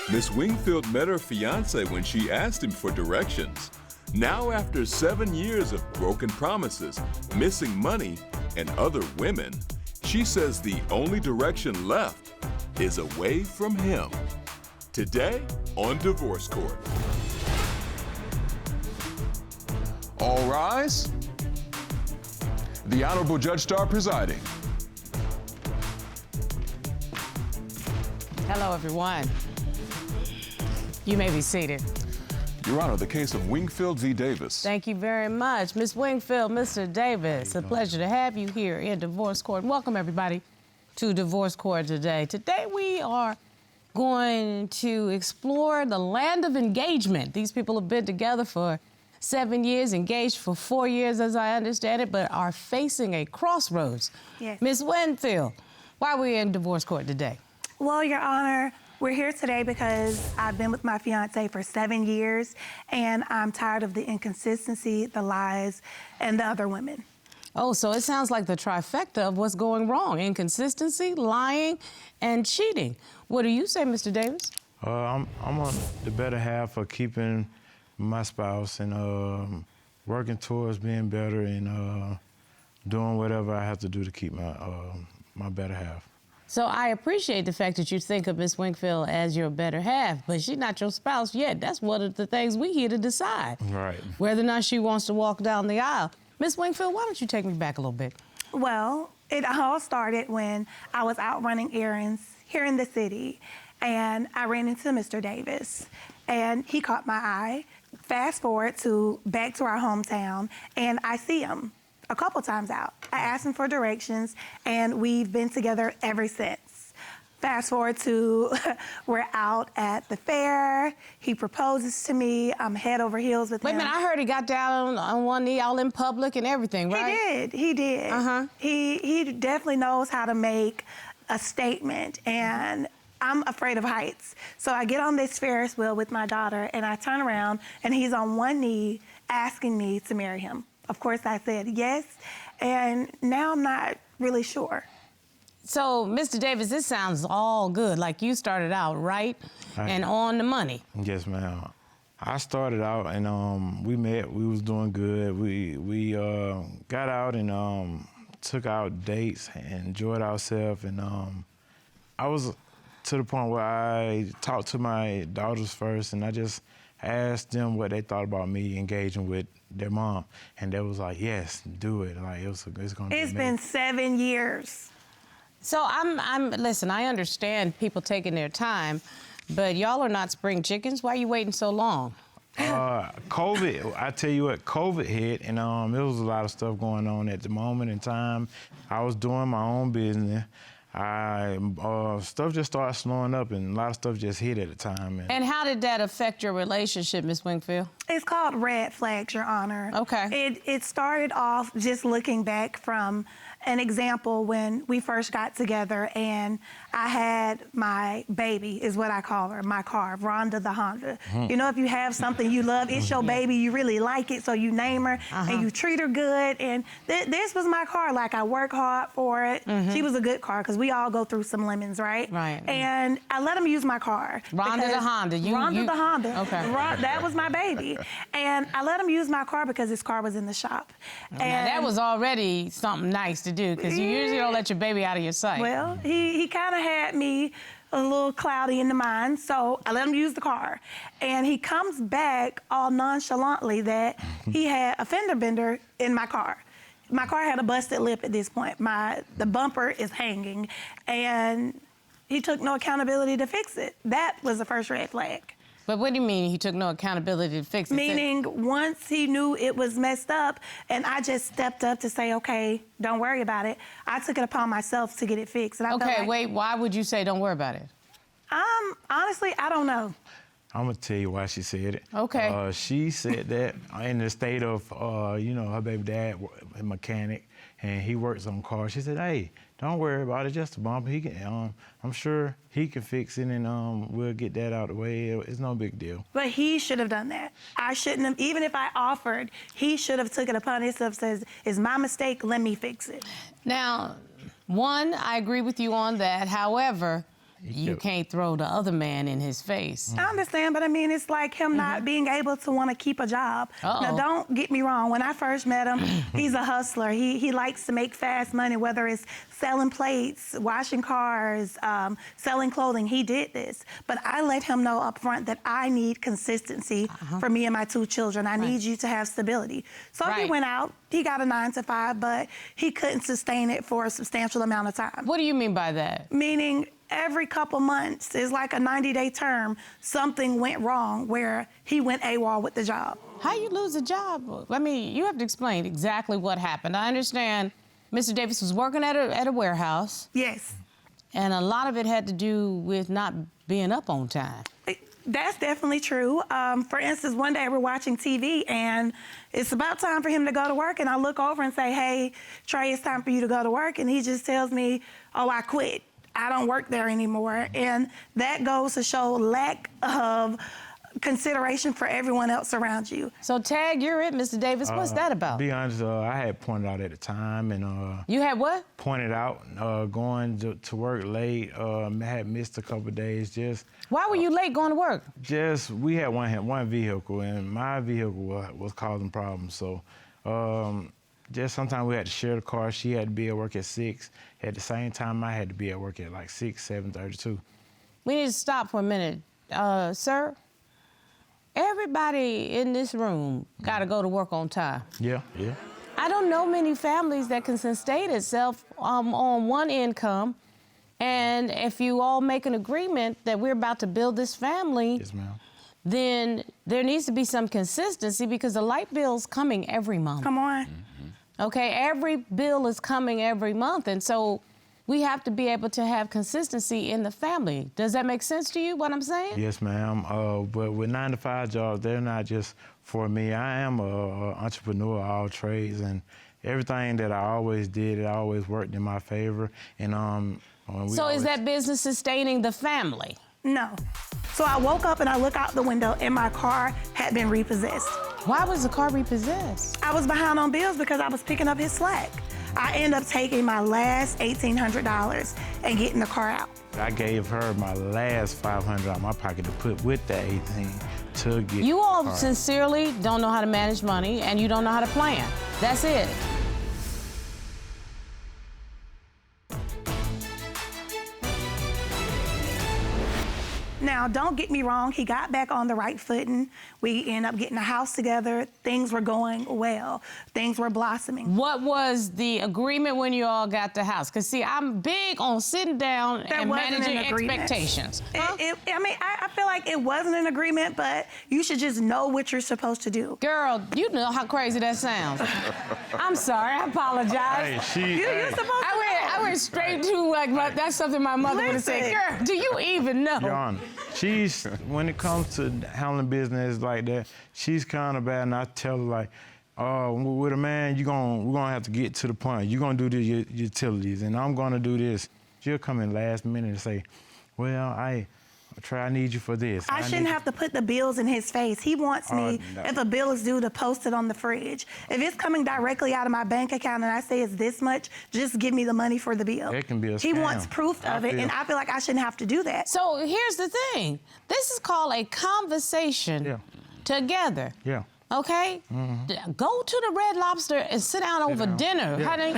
Miss Wingfield met her fiancé when she asked him for directions. Now, after 7 years of broken promises, missing money, and other women, she says the only direction left is away from him. Today on Divorce Court. All rise. The Honorable Judge Starr presiding. Hello, everyone. You may be seated. Your Honor, the case of Wingfield v. Davis. Thank you very much. Ms. Wingfield, Mr. Davis, a pleasure to have you here in Divorce Court. Welcome, everybody, to Divorce Court today. Today, we are going to explore the land of engagement. These people have been together for 7 years, engaged for 4 years, as I understand it, but are facing a crossroads. Yes. Ms. Wingfield, why are we in Divorce Court today? Well, Your Honor, we're here today because I've been with my fiancé for 7 years, and I'm tired of the inconsistency, the lies, and the other women. Oh, so it sounds like the trifecta of what's going wrong: inconsistency, lying, and cheating. What do you say, Mr. Davis? I'm on the better half of keeping my spouse and working towards being better and doing whatever I have to do to keep my better half. So I appreciate the fact that you think of Miss Wingfield as your better half, but she's not your spouse yet. That's one of the things we here to decide. Right. Whether or not she wants to walk down the aisle. Miss Wingfield, why don't you take me back a little bit? Well, it all started when I was out running errands here in the city, and I ran into Mr. Davis, and he caught my eye. Fast forward back to our hometown, and I see him a couple times out. I asked him for directions, and we've been together ever since. Fast forward to we're out at the fair. He proposes to me. I'm head over heels with him. Wait a minute, I heard he got down on one knee all in public and everything, right? He did. Uh-huh. He definitely knows how to make a statement, and I'm afraid of heights. So I get on this Ferris wheel with my daughter, and I turn around, and he's on one knee asking me to marry him. Of course, I said yes, and now I'm not really sure. So, Mr. Davis, this sounds all good. Like you started out right and on the money. Yes, ma'am. I started out and we met. We was doing good. We got out and took out dates and enjoyed ourselves. And I was to the point where I talked to my daughters first, and I just asked them what they thought about me engaging with their mom, and they was like, "Yes, do it." Like it's gonna. It's been 7 years. So listen, I understand people taking their time, but y'all are not spring chickens. Why are you waiting so long? COVID, I tell you what, COVID hit, and there was a lot of stuff going on at the moment in time. I was doing my own business. Stuff just started slowing up, and a lot of stuff just hit at the time. And how did that affect your relationship, Miss Wingfield? It's called red flags, Your Honor. Okay. It started off just looking back from an example when we first got together, and I had my baby, is what I call her, my car, Rhonda the Honda. You know, if you have something you love, it's your baby, you really like it, so you name her and you treat her good. And this was my car. Like, I work hard for it. She was a good car, because we all go through some lemons, right? Right. And I let him use my car. Rhonda the Honda. Rhonda the Honda. Okay. That was my baby. And I let him use my car because his car was in the shop. And that was already something nice to do, because you usually don't let your baby out of your sight. Well, he kind of had me a little cloudy in the mind, so I let him use the car. And he comes back all nonchalantly that he had a fender bender in my car. My car had a busted lip at this point. The bumper is hanging, and he took no accountability to fix it. That was the first red flag. But what do you mean he took no accountability to fix it? Meaning, once he knew it was messed up, and I just stepped up to say, okay, don't worry about it, I took it upon myself to get it fixed. And I Okay, felt like, wait, why would you say don't worry about it? Honestly, I don't know. I'm gonna tell you why she said it. Okay. She said that in the state of, her baby dad, a mechanic, and he works on cars. She said, "Hey, don't worry about it, just a bump. He can, I'm sure he can fix it, and we'll get that out of the way. It's no big deal." But he should have done that. I shouldn't have. Even if I offered, he should have took it upon himself. Says, "It's my mistake. Let me fix it." Now, one, I agree with you on that. However, you can't throw the other man in his face. I understand, but I mean, it's like him not being able to want to keep a job. Now, don't get me wrong. When I first met him, he's a hustler. He likes to make fast money, whether it's selling plates, washing cars, selling clothing. He did this. But I let him know up front that I need consistency for me and my 2 children. I need you to have stability. So he went out. He got a 9 to 5, but he couldn't sustain it for a substantial amount of time. What do you mean by that? Meaning every couple months is like a 90-day term, something went wrong where he went AWOL with the job. How you lose a job? I mean, you have to explain exactly what happened. I understand Mr. Davis was working at a warehouse. Yes. And a lot of it had to do with not being up on time. That's definitely true. For instance, one day we're watching TV and it's about time for him to go to work, and I look over and say, hey, Trey, it's time for you to go to work. And he just tells me, oh, I quit. I don't work there anymore. And that goes to show lack of consideration for everyone else around you. So, Tag, you're it, Mr. Davis. What's that about? To be honest, I had pointed out at the time, and you had what? Pointed out going to work late. Had missed a couple of days. Just why were you late going to work? Just we had one vehicle, and my vehicle was causing problems. So, just sometimes we had to share the car. She had to be at work at 6. At the same time, I had to be at work at like 6, 7:32. We need to stop for a minute, sir. Everybody in this room got to go to work on time. Yeah. I don't know many families that can sustain itself on one income. And if you all make an agreement that we're about to build this family, Yes, ma'am. then there needs to be some consistency because the light bill's coming every month. Come on. Okay, every bill is coming every month. And so we have to be able to have consistency in the family. Does that make sense to you, what I'm saying? Yes, ma'am. But with 9 to 5 jobs, they're not just for me. I am an entrepreneur, all trades, and everything that I always did, it always worked in my favor. And so is that business sustaining the family? No. So I woke up and I look out the window and my car had been repossessed. Why was the car repossessed? I was behind on bills because I was picking up his slack. I end up taking my last $1,800 and getting the car out. I gave her my last $500 out of my pocket to put with that 18 to get You all the car. sincerely don't know how to manage money and you don't know how to plan. That's it. Now, don't get me wrong, he got back on the right footing. We ended up getting a house together. Things were going well. Things were blossoming. What was the agreement when you all got the house? Because, see, I'm big on sitting down and managing expectations. I feel like it wasn't an agreement, but you should just know what you're supposed to do. Girl, you know how crazy that sounds. I'm sorry, I apologize. Hey, You're supposed to I went straight to, like, that's something my mother would have said. Girl, do you even know? Your Honor, when it comes to handling business like that, she's kind of bad, and I tell her, like, with a man, we're gonna have to get to the point. You're gonna do the utilities, and I'm gonna do this. She'll come in last minute and say, well, Trey, I need you for this. I shouldn't have to put the bills in his face. He wants me, no. if a bill is due, to post it on the fridge. If it's coming directly out of my bank account and I say it's this much, just give me the money for the bill. It can be a He scam. wants proof of it, and I feel like I shouldn't have to do that. So here's the thing. This is called a conversation together. Yeah. Okay? Go to the Red Lobster and sit down over dinner, honey.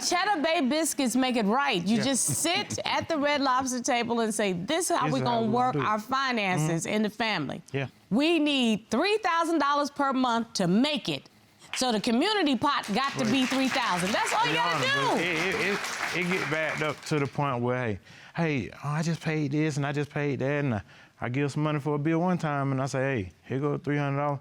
Cheddar Bay biscuits make it right. You just sit at the Red Lobster table and say, this is how we're going to work our finances in the family. Yeah. We need $3,000 per month to make it. So the community pot got to be $3,000. That's all you got to do. It get backed up to the point where, hey, I just paid this and I just paid that, and I give some money for a bill one time, and I say, hey, here goes $300.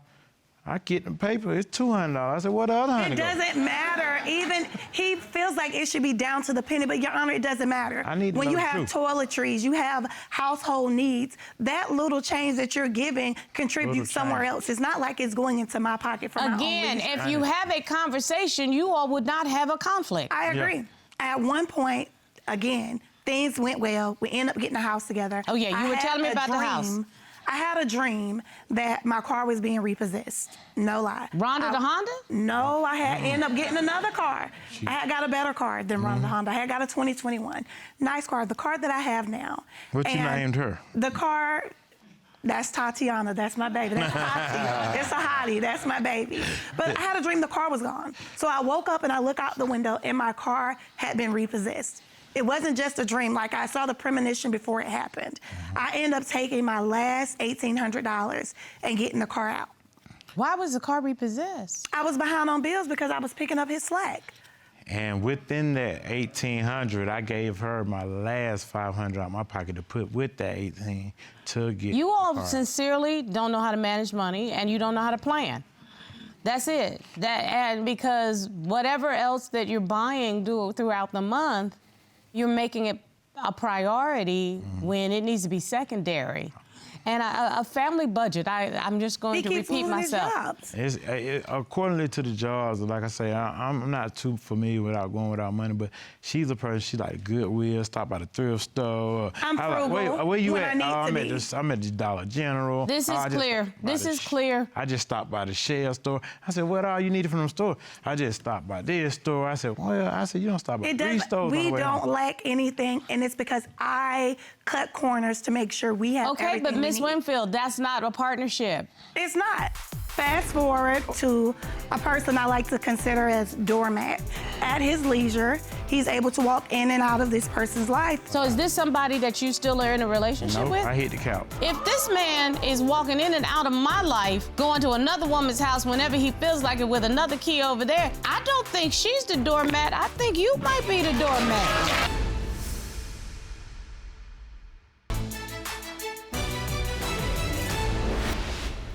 I get the paper, it's $200. I said, what the other $100 It doesn't matter. Even he feels like it should be down to the penny, but Your Honor, it doesn't matter. I need to when know you the have truth. toiletries, you have household needs, that little change that you're giving contributes somewhere else. It's not like it's going into my pocket for my own Again, leisure. if you have a conversation, you all would not have a conflict. I agree. At one point, again, things went well. We ended up getting a house together. Oh, yeah, you were telling me about the house. I had a dream that my car was being repossessed. No lie. Rhonda the Honda? No, I had ended up getting another car. I had got a better car than Rhonda the Honda. I had got a 2021. Nice car, the car that I have now. What you named her? The car, that's Tatiana, that's my baby. That's a hottie. It's a hottie, that's my baby. But I had a dream the car was gone. So I woke up and I look out the window and my car had been repossessed. It wasn't just a dream, like I saw the premonition before it happened. I ended up taking my last $1,800 and getting the car out. Why was the car repossessed? I was behind on bills because I was picking up his slack. And within that $1,800, I gave her my last $500 out of my pocket to put with that $1,800 to get You the all car. sincerely don't know how to manage money and you don't know how to plan. That's it. And because whatever else that you're buying throughout the month, you're making it a priority when it needs to be secondary. And a family budget, I'm just going to repeat myself. Accordingly to the jobs, like I say, I'm not too familiar going without money, but she's a person, she like Goodwill, stop by the thrift store. I'm frugal where you when at? I need to be. I'm at the Dollar General. This is clear. This is clear. I just stopped by the Shell store. I said, what all you needed from the store? I just stopped by this store. I said, well, you don't stop by three stores on the way We don't home. lack anything, and it's because I cut corners to make sure we have Okay, everything but we Miss need. Wingfield, that's not a partnership. It's not. Fast forward to a person I like to consider as Doormat. At his leisure, he's able to walk in and out of this person's life. So is this somebody that you still are in a relationship Nope, with? I hit the couch. If this man is walking in and out of my life, going to another woman's house whenever he feels like it with another key over there, I don't think she's the doormat. I think you might be the doormat.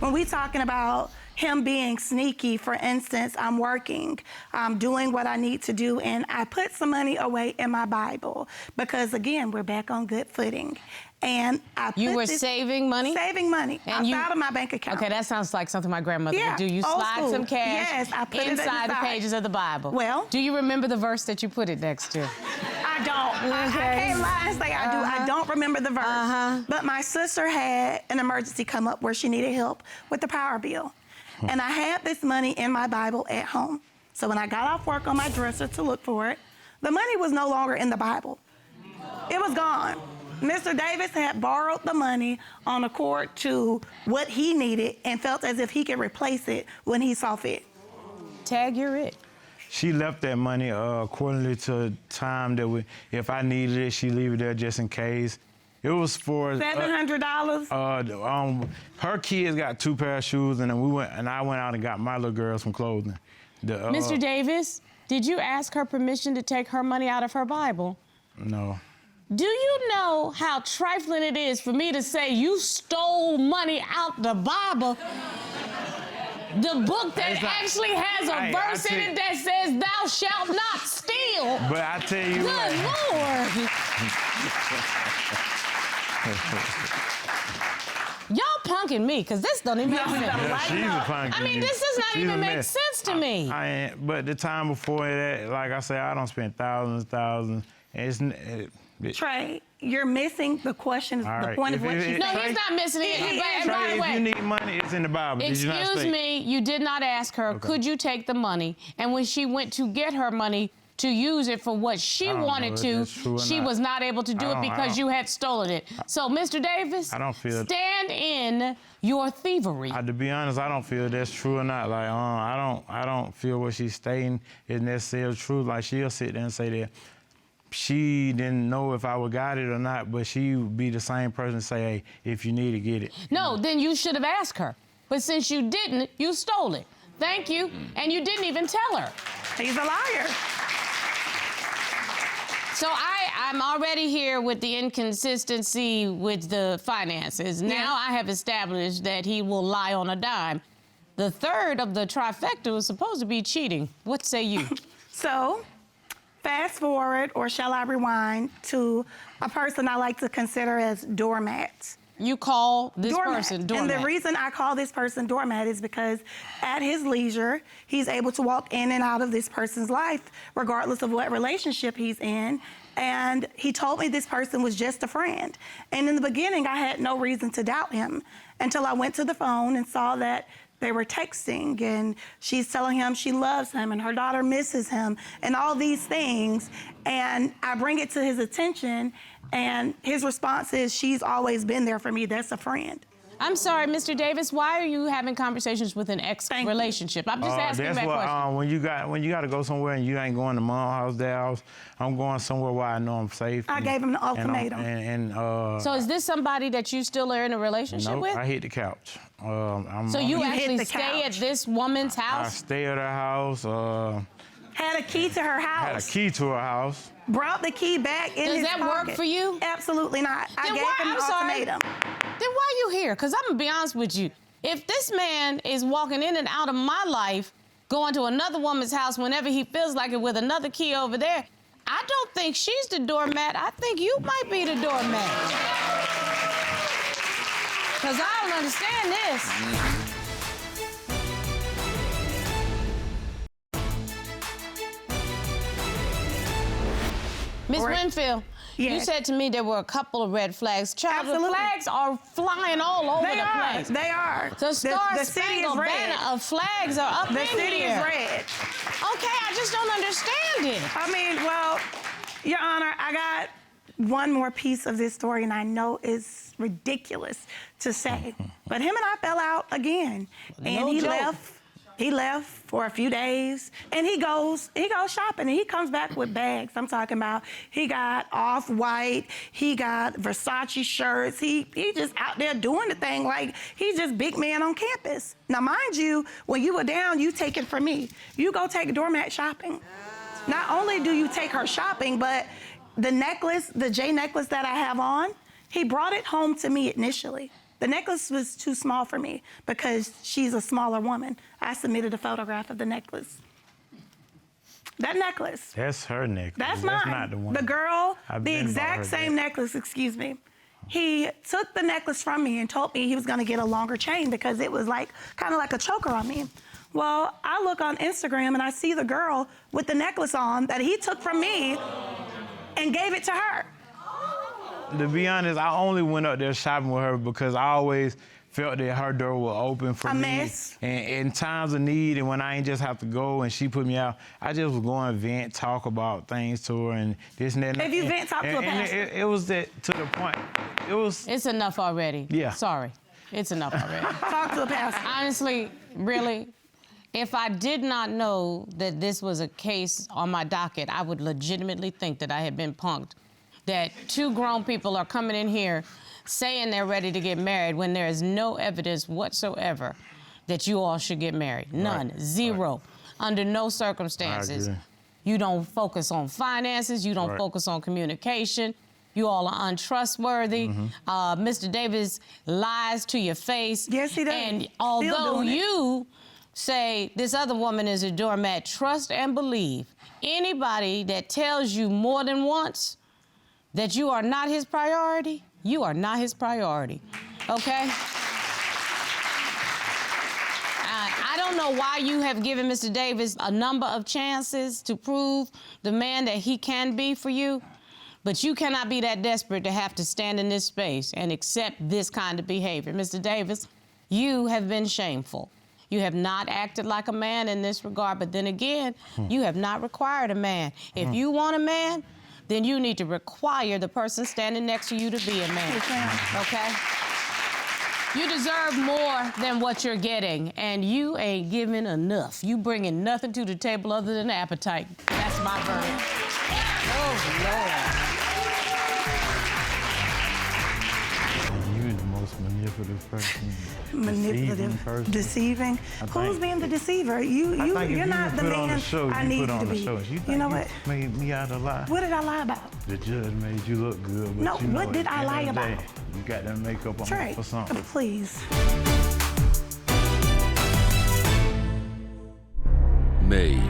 When we talking about him being sneaky, for instance, I'm working, I'm doing what I need to do, and I put some money away in my Bible because, again, we're back on good footing. And I You were saving money? Saving money And out of my bank account. Okay, that sounds like something my grandmother would do. You old slide school. some cash Yes, I put it inside the inside. pages of the Bible. Well, do you remember the verse that you put it next to? I don't. I can't lie and say I do. I don't remember the verse. But my sister had an emergency come up where she needed help with the power bill. And I had this money in my Bible at home. So when I got off work on my dresser to look for it, the money was no longer in the Bible. It was gone. Mr. Davis had borrowed the money on accord to what he needed and felt as if he could replace it when he saw fit. Tag, you're it. She left that money accordingly to time that if I needed it, she leave it there just in case. It was for $700. Her kids got 2 pair of shoes, and then I went out and got my little girls some clothing. Mr. Davis, did you ask her permission to take her money out of her Bible? No. Do you know how trifling it is for me to say you stole money out the Bible? The book that actually has a verse in it that says, thou shalt not steal. But I tell you Good Lord. Y'all punking me, because this don't even make sense. Yeah, she's a punk. I mean, this does not She's even a make mess. sense to me. I ain't, but the time before that, like I say, I don't spend thousands. Trey, you're missing the question, All the right. point of what you No, said. he's not missing it. And by the If way, you need money, it's in the Bible. Did you not excuse say? me, you did not ask her, could you take the money? And when she went to get her money to use it for what she don't wanted know if to, that's true or she not. was not able to do it because you had stolen it. So, Mr. Davis, I don't feel stand in your thievery. To be honest, I don't feel that's true or not. Like, I don't feel what she's stating is necessarily true. Like, she'll sit there and say that she didn't know if I would got it or not, but she would be the same person to say, hey, if you need it, get it. No, then you should have asked her. But since you didn't, you stole it. Thank you. And you didn't even tell her. He's a liar. So I'm already here with the inconsistency with the finances. Now I have established that he will lie on a dime. The third of the trifecta was supposed to be cheating. What say you? So, fast forward, or shall I rewind, to a person I like to consider as Doormat. You call this person Doormat. And the reason I call this person Doormat is because at his leisure, he's able to walk in and out of this person's life, regardless of what relationship he's in. And he told me this person was just a friend. And in the beginning, I had no reason to doubt him until I went to the phone and saw that they were texting, and she's telling him she loves him and her daughter misses him and all these things. And I bring it to his attention, and his response is, she's always been there for me. That's a friend. I'm sorry, Mr. Davis, why are you having conversations with an ex-relationship? I'm just asking that question. When you got to go somewhere and you ain't going to mom's house, their house, I'm going somewhere where I know I'm safe. I gave him an ultimatum. So is this somebody that you still are in a relationship with? I hit the couch. So you actually stay at this woman's house? I stay at her house. Had a key to her house. Had a key to her house. Brought the key back in his pocket. Does that work for you? Absolutely not. I gave him an ultimatum. Then why are you here? Because I'm going to be honest with you. If this man is walking in and out of my life, going to another woman's house whenever he feels like it with another key over there, I don't think she's the doormat. I think you might be the doormat. Because I don't understand this. Miss Wingfield, you said to me there were a couple of red flags. Child, the flags are flying all over the place. They are. The Star-Spangled Banner of flags are up in here. The city is red. Okay, I just don't understand it. I mean, well, Your Honor, I got one more piece of this story, and I know it's ridiculous to say, but him and I fell out again, and he left. He left for a few days, and he goes shopping, and he comes back with bags. I'm talking about he got Off-White, he got Versace shirts. He just out there doing the thing like he's just big man on campus. Now, mind you, when you were down, you take it from me. You go take Doormat shopping. Not only do you take her shopping, but the necklace, the J necklace that I have on, he brought it home to me initially. The necklace was too small for me because she's a smaller woman. I submitted a photograph of the necklace. That necklace. That's her necklace. That's mine. That's not the one. The girl, the exact same necklace, excuse me. He took the necklace from me and told me he was gonna get a longer chain because it was like, kind of like a choker on me. Well, I look on Instagram and I see the girl with the necklace on that he took from me and gave it to her. To be honest, I only went up there shopping with her because I always felt that her door was open for me. Mess. And in times of need, and when I ain't just have to go and she put me out, I just was going to vent, talk about things to her and this and that. If you vent, talk to a pastor. It was that to the point. It's enough already. Yeah. Sorry. It's enough already. Talk to a pastor. Honestly, really, if I did not know that this was a case on my docket, I would legitimately think that I had been punked. That two grown people are coming in here saying they're ready to get married when there is no evidence whatsoever that you all should get married. None. Right. Zero. Right. Under no circumstances. You don't focus on finances. You don't focus on communication. You all are untrustworthy. Mr. Davis lies to your face. Yes, he does. And although you say this other woman is a doormat, trust and believe anybody that tells you more than once that you are not his priority, you are not his priority, okay? I don't know why you have given Mr. Davis a number of chances to prove the man that he can be for you, but you cannot be that desperate to have to stand in this space and accept this kind of behavior. Mr. Davis, you have been shameful. You have not acted like a man in this regard, but then again, you have not required a man. If you want a man, then you need to require the person standing next to you to be a man, okay? You deserve more than what you're getting, and you ain't giving enough. You bringing nothing to the table other than appetite. That's my verdict. Oh, Lord. You're the most manipulative person. Manipulative, deceiving. Who's being the deceiver? You're not the man I need you to be. You know what? You made me out a lie. What did I lie about? The judge made you look good. But no, you know, what did I lie about? You got that makeup on Trey, for something. Please. Made